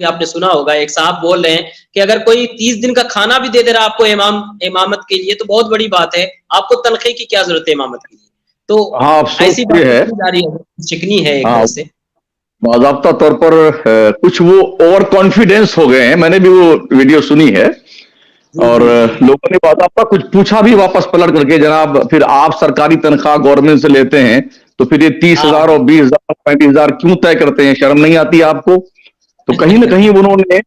آپ نے سنا ہوگا ایک صاحب بول رہے ہیں کہ اگر کوئی 30 دن کا کھانا بھی دے رہا آپ کو امامت کے لیے تو بہت بڑی بات ہے، آپ کو تنخواہ کی کیا ضرورت ہے امامت کے لیے؟ تو ہاں افسوس ایسی یہ ہے، بات جا رہی ہے، چکنی ہے ایک ہاں طرح سے۔ باضابطہ طور پر کچھ وہ اوور کانفیڈینس ہو گئے ہیں، میں نے بھی وہ ویڈیو سنی ہے، جی اور جی جی لوگوں نے باضابطہ کچھ پوچھا بھی واپس پلٹ کر کے، جناب پھر آپ سرکاری تنخواہ گورنمنٹ سے لیتے ہیں تو پھر یہ 30,000 ہاں اور 20,000 35,000 کیوں طے کرتے ہیں؟ شرم نہیں آتی آپ کو؟ تو کہیں نہ کہیں انہوں نے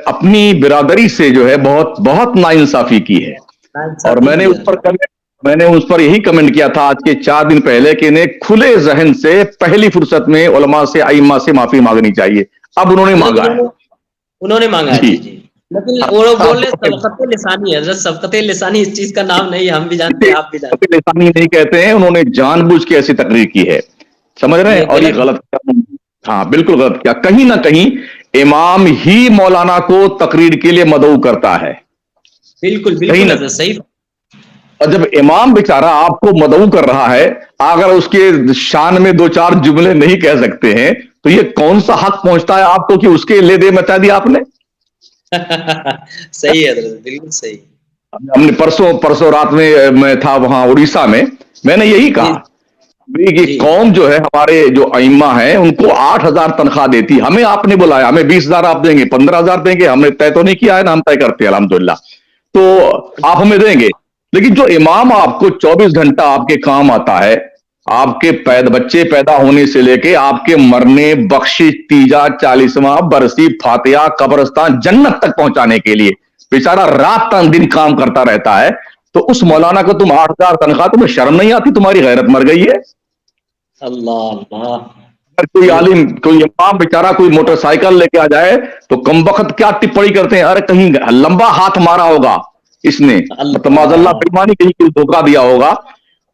اپنی برادری سے جو ہے بہت بہت ناانصافی کی ہے، اور ناانصافی کی ہے۔ میں نے اس پر یہی کمنٹ کیا تھا آج کے 4 دن پہلے کہ انہیں کھلے ذہن سے پہلی فرصت میں علماء سے ائمہ سے معافی مانگنی چاہیے۔ اب انہوں نے مانگا ہے، انہوں نے مانگا ہے، جی جی جی، لیکن وہ لوگ اب بول رہے سبقت لسانی ہے، حضرت سبقت لسانی اس چیز کا نام نہیں ہے، ہم بھی جانتے ہیں، آپ بھی جانتے لسانی نہیں کہتے ہیں، انہوں نے جان بوجھ کے ایسی تقریر کی ہے، سمجھ رہے ہیں، ہیں؟ اور یہ غلط کیا؟ ہاں بالکل غلط کیا، کہیں نہ کہیں امام ہی مولانا کو تقریر کے لیے مدعو کرتا ہے، بالکل کہیں بالکل نہ حضرت صحیح۔ اور جب امام بیچارہ آپ کو مدعو کر رہا ہے، اگر اس کے شان میں 2 4 جملے نہیں کہہ سکتے ہیں تو یہ کون سا حق پہنچتا ہے آپ کو کہ اس کے لے دے مچا دیا آپ نے؟ صحیح ہے حضرت، بالکل صحیح۔ ہم نے پرسوں رات میں تھا وہاں اڑیسہ میں نے یہی جی کہا کہ جی قوم جو ہے ہمارے جو ائمہ ہیں ان کو 8,000 تنخواہ دیتی، ہمیں آپ نے بلایا، ہمیں 20,000 آپ دیں گے، 15,000 دیں گے، ہم نے طے تو نہیں کیا ہے نا، ہم طے کرتے ہیں الحمدللہ، تو آپ ہمیں دیں گے، لیکن جو امام آپ کو 24 گھنٹہ آپ کے کام آتا ہے، آپ کے بچے پیدا ہونے سے لے کے آپ کے مرنے، بخشش، تیجا، 40واں، برسی، فاتحہ، قبرستان، جنت تک پہنچانے کے لیے بیچارہ رات دن کام کرتا رہتا ہے، تو اس مولانا کو تم 8,000 تنخواہ، تمہیں شرم نہیں آتی؟ تمہاری غیرت مر گئی ہے؟ اللہ اللہ، اگر کوئی یہ عالم، کوئی امام بیچارہ کوئی موٹر سائیکل لے کے آ جائے تو کم وقت کیا ٹپڑی کرتے ہیں، ارے کہیں لمبا ہاتھ مارا ہوگا اس نے، مطلب معاذ اللہ اللہ بےایمانی کہیں کوئی دھوکہ دیا ہوگا،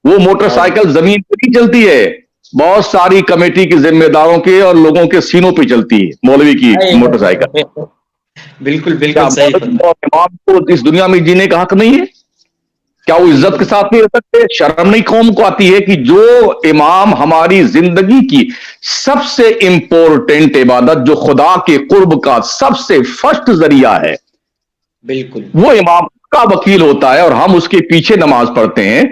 وہ موٹر سائیکل زمین پہ نہیں چلتی ہے، بہت ساری کمیٹی کے ذمہ داروں کے اور لوگوں کے سینوں پہ چلتی ہے مولوی کی موٹر سائیکل۔ بالکل کیا بالکل صحیح مولوی فرمایا۔ اور امام کو اس دنیا میں جینے کا حق نہیں ہے؟ کیا وہ عزت کے بالکل ساتھ نہیں رہ سکتے؟ شرم نہیں قوم کو آتی ہے کہ جو امام ہماری زندگی کی سب سے امپورٹنٹ عبادت، جو خدا کے قرب کا سب سے فرسٹ ذریعہ ہے، بالکل وہ امام کا وکیل ہوتا ہے، اور ہم اس کے پیچھے نماز پڑھتے ہیں؟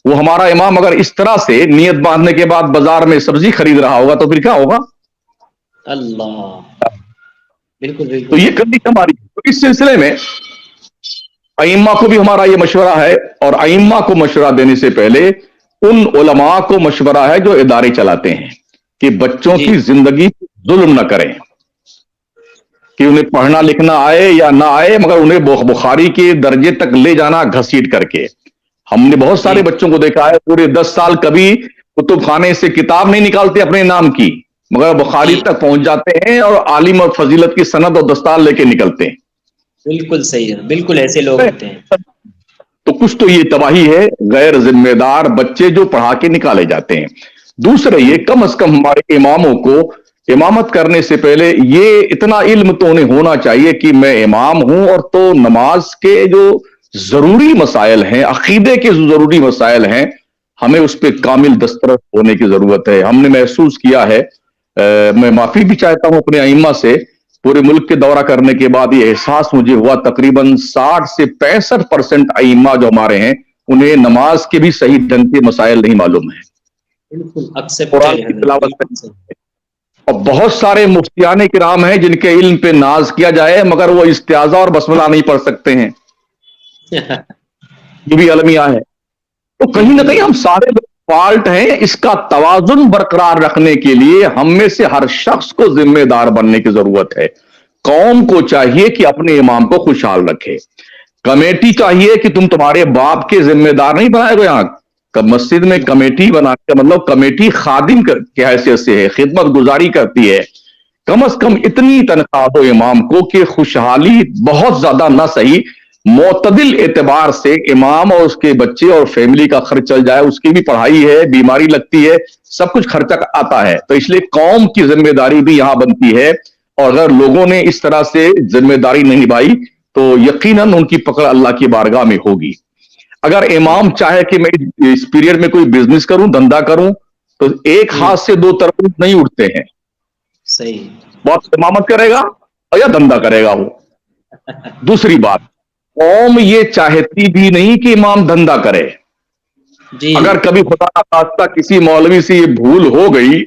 وہ ہمارا امام اگر اس طرح سے نیت باندھنے کے بعد بازار میں سبزی خرید رہا ہوگا تو پھر کیا ہوگا؟ اللہ، بالکل تو بالکل یہ حضرت، کبھی ہماری، اس سلسلے میں ائمہ کو بھی ہمارا یہ مشورہ ہے، اور ائمہ کو مشورہ دینے سے پہلے ان علماء کو مشورہ ہے جو ادارے چلاتے ہیں، کہ بچوں جی کی زندگی ظلم نہ کریں، کہ انہیں پڑھنا لکھنا آئے یا نہ آئے، مگر انہیں بخاری کے درجے تک لے جانا گھسیٹ کر کے۔ ہم نے بہت جی سارے بچوں کو دیکھا ہے پورے 10 سال کبھی کتب خانے سے کتاب نہیں نکالتے اپنے نام کی، مگر بخاری جی تک پہنچ جاتے ہیں اور عالم اور فضیلت کی سند اور دستار لے کے نکلتے ہیں۔ بالکل صحیح ہے، بالکل ایسے لوگ ہوتے ہیں۔ تو کچھ تو یہ تباہی ہے، غیر ذمہ دار بچے جو پڑھا کے نکالے جاتے ہیں۔ دوسرے یہ کم از کم ہمارے اماموں کو امامت کرنے سے پہلے یہ اتنا علم تو انہیں ہونا چاہیے کہ میں امام ہوں، اور تو نماز کے جو ضروری مسائل ہیں، عقیدے کے جو ضروری مسائل ہیں، ہمیں اس پہ کامل دسترس ہونے کی ضرورت ہے۔ ہم نے محسوس کیا ہے، میں معافی بھی چاہتا ہوں اپنے ائمہ سے، پورے ملک کے دورہ کرنے کے بعد یہ احساس مجھے ہوا تقریباً 60 سے 65% ائمہ جو ہمارے ہیں انہیں نماز کے بھی صحیح ڈھنگ کے مسائل نہیں معلوم ہیں، بالکل قرآن ایکسپٹیڈ کی حضرت، تلاوت بالکل سے، صحیح۔ اور بہت سارے مفتیان کرام ہیں جن کے علم پہ ناز کیا جائے مگر وہ استعاذہ اور بسملہ نہیں پڑھ سکتے ہیں، یہ بھی المیہ ہے۔ تو کہیں نہ بالکل کہیں ہم بالکل سارے لوگ فالٹ ہیں، اس کا توازن برقرار رکھنے کے لیے ہم میں سے ہر شخص کو ذمہ دار بننے کی ضرورت ہے۔ قوم کو چاہیے کہ اپنے امام کو خوشحال رکھے، کمیٹی چاہیے کہ تمہارے باپ کے ذمہ دار نہیں بنائے گئے، یہاں مسجد میں کمیٹی بنانے کا مطلب کمیٹی خادم کی حیثیت سے ہے، خدمت گزاری کرتی ہے، کم از کم اتنی تنخواہ دو امام کو کہ خوشحالی بہت زیادہ نہ صحیح، معتدل اعتبار سے امام اور اس کے بچے اور فیملی کا خرچ چل جائے، اس کی بھی پڑھائی ہے، بیماری لگتی ہے، سب کچھ خرچہ آتا ہے، تو اس لیے قوم کی ذمہ داری بھی یہاں بنتی ہے، اور اگر لوگوں نے اس طرح سے ذمہ داری نہیں نبھائی تو یقیناً ان کی پکڑ اللہ کی بارگاہ میں ہوگی۔ اگر امام چاہے کہ میں اس پیریڈ میں کوئی بزنس کروں، دھندا کروں، تو ایک ہاتھ سے 2 تربوز نہیں اٹھتے ہیں، صحیح، بہت امامت کرے گا یا دھندا کرے گا وہ. دوسری بات, قوم یہ چاہتی بھی نہیں کہ امام دھندا کرے. اگر کبھی خدا نہ خواستہ کسی مولوی سے یہ بھول ہو گئی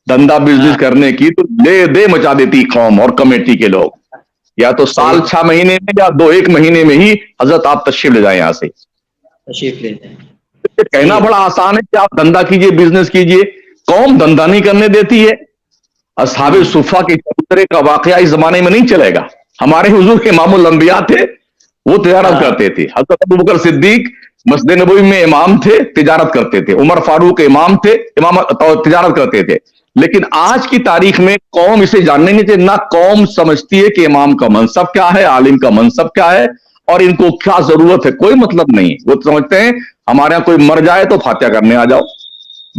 دھندا بزنس کرنے کی, تو لے دے مچا دیتی قوم اور کمیٹی کے لوگ. یا تو سال 6 مہینے میں یا 1 مہینے میں ہی حضرت آپ تشریف لے جائیں یہاں سے. تشریف لے جائیں. کہنا بڑا آسان ہے کہ آپ دھندا کیجئے, بزنس کیجئے. قوم دھندا نہیں کرنے دیتی ہے. اصحاب صفہ کے چبوترے کا واقعہ اس زمانے میں نہیں چلے گا. ہمارے حضور امام الانبیاء تھے, وہ تجارت کرتے تھے. حضرت ابوبکر صدیق مسجد نبوی میں امام تھے, تجارت کرتے تھے. عمر فاروق امام تھے, تجارت کرتے تھے. لیکن آج کی تاریخ میں قوم اسے جاننے نہیں چاہیے. نہ قوم سمجھتی ہے کہ امام کا منصب کیا ہے, عالم کا منصب کیا ہے, اور ان کو کیا ضرورت ہے. کوئی مطلب نہیں. وہ سمجھتے ہیں ہمارے یہاں کوئی مر جائے تو فاتحہ کرنے آ جاؤ,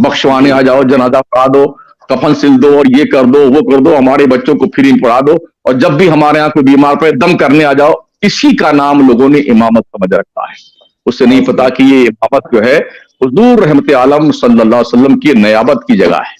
بخشوانے آ جاؤ, جنازہ پڑھا دو, کفن سل دو, اور یہ کر دو, وہ کر دو, ہمارے بچوں کو فری پڑھا دو, اور جب بھی ہمارے یہاں کوئی بیمار پڑے دم کرنے آ جاؤ. اسی کا نام لوگوں نے امامت سمجھ رکھا ہے. اس سے نہیں پتا کہ یہ امامت جو ہے حضور رحمت عالم صلی اللہ علیہ وسلم کی نیابت کی جگہ ہے.